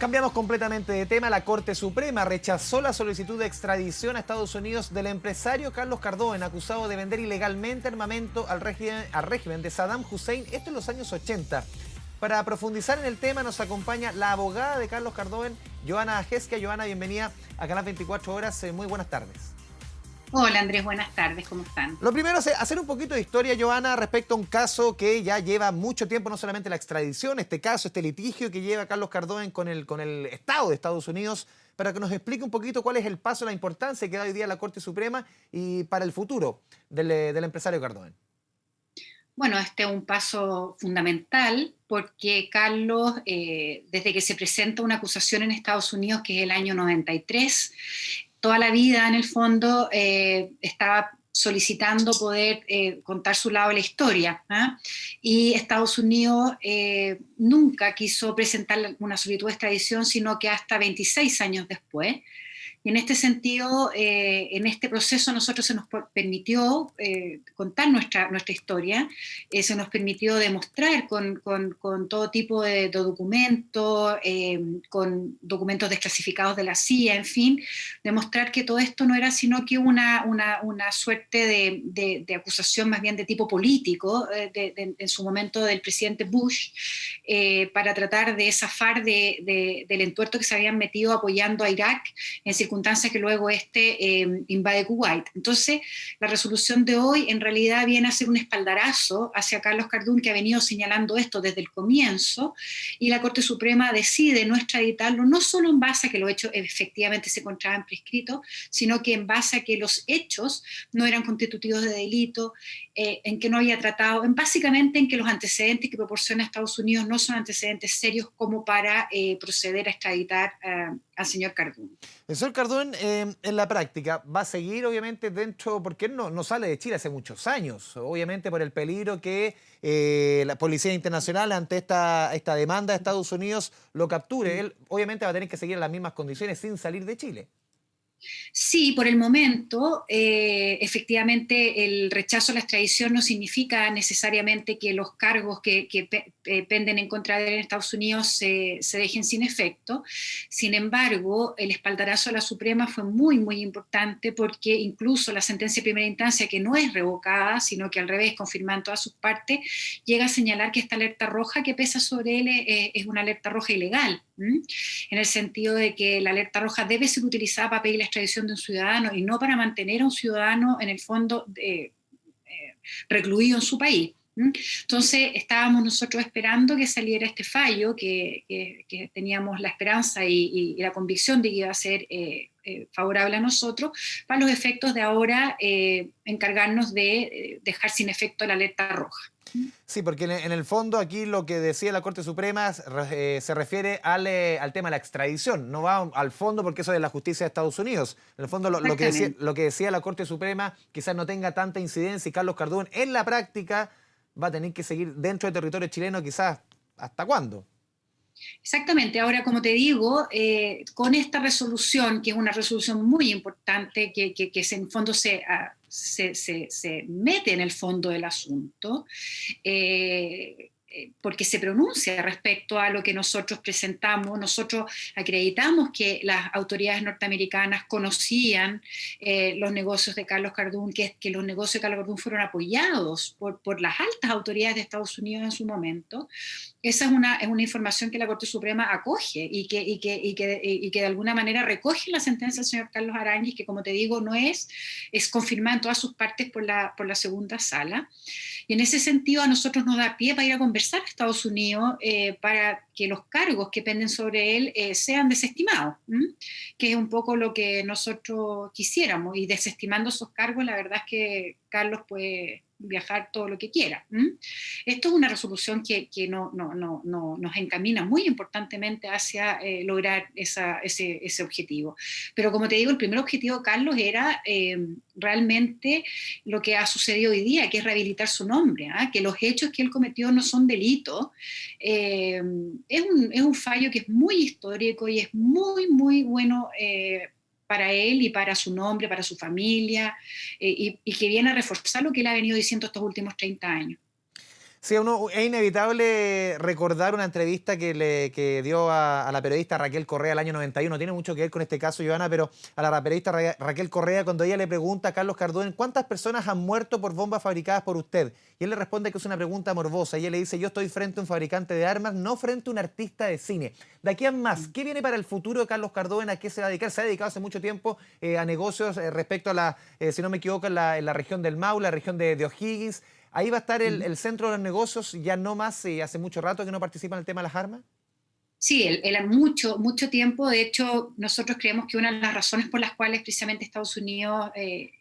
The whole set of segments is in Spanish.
Cambiamos completamente de tema. La Corte Suprema rechazó la solicitud de extradición a Estados Unidos del empresario Carlos Cardón, acusado de vender ilegalmente armamento al régimen de Saddam Hussein, esto en los años 80. Para profundizar en el tema nos acompaña la abogada de Carlos Cardón, Joana Gesca. Joana, bienvenida a Canal 24 Horas. Muy buenas tardes. Hola Andrés, buenas tardes, ¿cómo están? Lo primero es hacer un poquito de historia, Joana, respecto a un caso que ya lleva mucho tiempo, no solamente la extradición, este caso, este litigio que lleva Carlos Cardón con el Estado de Estados Unidos, para que nos explique un poquito cuál es el paso, la importancia que da hoy día la Corte Suprema y para el futuro del empresario Cardón. Bueno, este es un paso fundamental porque Carlos, desde que se presenta una acusación en Estados Unidos, que es el año 93, toda la vida en el fondo estaba solicitando poder contar su lado de la historia, ¿eh? Y Estados Unidos nunca quiso presentar una solicitud de extradición, sino que hasta 26 años después. Y en este sentido, en este proceso a nosotros se nos permitió contar nuestra historia, se nos permitió demostrar con todo tipo de documentos, con documentos desclasificados de la CIA, en fin, demostrar que todo esto no era sino que una suerte de acusación más bien de tipo político, en su momento del presidente Bush, para tratar de zafar del entuerto que se habían metido apoyando a Irak en circunstancias que luego invade Kuwait. Entonces, la resolución de hoy en realidad viene a ser un espaldarazo hacia Carlos Cardún, que ha venido señalando esto desde el comienzo, y la Corte Suprema decide no extraditarlo, no solo en base a que los hechos efectivamente se encontraban prescritos, sino que en base a que los hechos no eran constitutivos de delito, en que no había tratado, básicamente en que los antecedentes que proporciona Estados Unidos no son antecedentes serios como para proceder a extraditar al señor Cardún. El señor Cardón, en la práctica, va a seguir obviamente dentro, porque él no sale de Chile hace muchos años, obviamente por el peligro que la Policía Internacional ante esta demanda de Estados Unidos lo capture. Él obviamente va a tener que seguir en las mismas condiciones sin salir de Chile. Sí, por el momento, efectivamente, el rechazo a la extradición no significa necesariamente que los cargos que penden en contra de él en Estados Unidos se dejen sin efecto. Sin embargo, el espaldarazo a la Suprema fue muy, muy importante porque incluso la sentencia de primera instancia, que no es revocada, sino que al revés, confirmada en todas sus partes, llega a señalar que esta alerta roja que pesa sobre él es una alerta roja ilegal, en el sentido de que la alerta roja debe ser utilizada para pedir la extradición de un ciudadano y no para mantener a un ciudadano en el fondo recluido en su país. Entonces estábamos nosotros esperando que saliera este fallo, que teníamos la esperanza y la convicción de que iba a ser favorable a nosotros, para los efectos de ahora encargarnos de dejar sin efecto la alerta roja. Sí, porque en el fondo aquí lo que decía la Corte Suprema se refiere al tema de la extradición, no va al fondo porque eso es de la justicia de Estados Unidos. En el fondo Exactamente. lo que decía la Corte Suprema quizás no tenga tanta incidencia y Carlos Cardún en la práctica va a tener que seguir dentro del territorio chileno quizás ¿hasta cuándo? Exactamente. Ahora, como te digo, con esta resolución, que es una resolución muy importante, que en fondo se mete en el fondo del asunto, porque se pronuncia respecto a lo que nosotros presentamos. Nosotros acreditamos que las autoridades norteamericanas conocían los negocios de Carlos Cardún, que los negocios de Carlos Cardún fueron apoyados por las altas autoridades de Estados Unidos en su momento. Esa es una información que la Corte Suprema acoge y que de alguna manera recoge la sentencia del señor Carlos Aránguiz, que como te digo es confirmada en todas sus partes por la segunda sala. Y en ese sentido a nosotros nos da pie para ir a conversar a Estados Unidos para que los cargos que penden sobre él sean desestimados, que es un poco lo que nosotros quisiéramos. Y desestimando esos cargos, la verdad es que Carlos puede viajar todo lo que quiera. Esto es una resolución que nos encamina muy importantemente hacia lograr ese objetivo. Pero como te digo, el primer objetivo de Carlos era realmente lo que ha sucedido hoy día, que es rehabilitar su nombre, que los hechos que él cometió no son delitos. Es un fallo que es muy histórico y es muy, muy bueno para él y para su nombre, para su familia, y que viene a reforzar lo que él ha venido diciendo estos últimos 30 años. Sí, es inevitable recordar una entrevista que dio a la periodista Raquel Correa el año 91. Tiene mucho que ver con este caso, Joana, pero a la periodista Raquel Correa, cuando ella le pregunta a Carlos Cardoen ¿cuántas personas han muerto por bombas fabricadas por usted? Y él le responde que es una pregunta morbosa. Y ella le dice, yo estoy frente a un fabricante de armas, no frente a un artista de cine. De aquí en más, ¿qué viene para el futuro de Carlos Cardoen? ¿A qué se va a dedicar? Se ha dedicado hace mucho tiempo a negocios respecto a si no me equivoco, en la región del Maule, la región de O'Higgins. Ahí va a estar el centro de los negocios, ya no más, hace mucho rato que no participa en el tema de las armas. Sí, él mucho tiempo. De hecho, nosotros creemos que una de las razones por las cuales precisamente Estados Unidos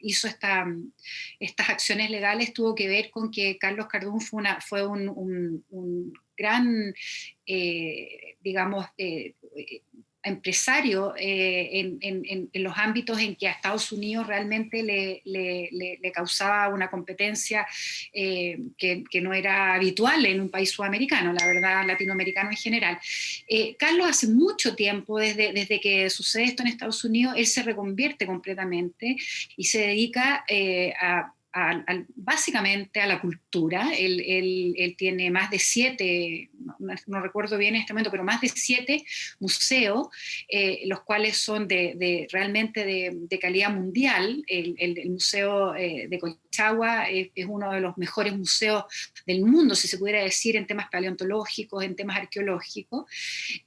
hizo estas acciones legales tuvo que ver con que Carlos Cardoen fue un gran, digamos, empresario en los ámbitos en que a Estados Unidos realmente le causaba una competencia que no era habitual en un país sudamericano, la verdad, latinoamericano en general. Carlos hace mucho tiempo, desde que sucede esto en Estados Unidos, él se reconvierte completamente y se dedica básicamente a la cultura. Él tiene más de 7, no recuerdo bien en este momento, pero más de 7 museos, los cuales son realmente de calidad mundial. El Museo de Colchagua es uno de los mejores museos del mundo, si se pudiera decir, en temas paleontológicos, en temas arqueológicos.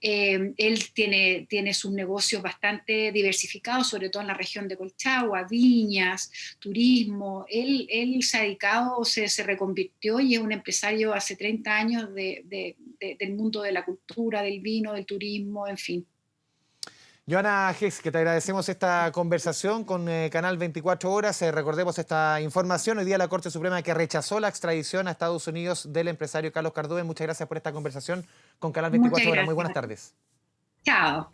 Él tiene sus negocios bastante diversificados, sobre todo en la región de Colchagua, viñas, turismo. Él se ha dedicado, se reconvirtió y es un empresario hace 30 años del mundo de la cultura, del vino, del turismo, en fin. Joana Hex, que te agradecemos esta conversación con Canal 24 Horas. Recordemos esta información. Hoy día la Corte Suprema que rechazó la extradición a Estados Unidos del empresario Carlos Cardoen. Muchas gracias por esta conversación con Canal 24 Muchas Horas. Muy buenas gracias. tardes. Chao.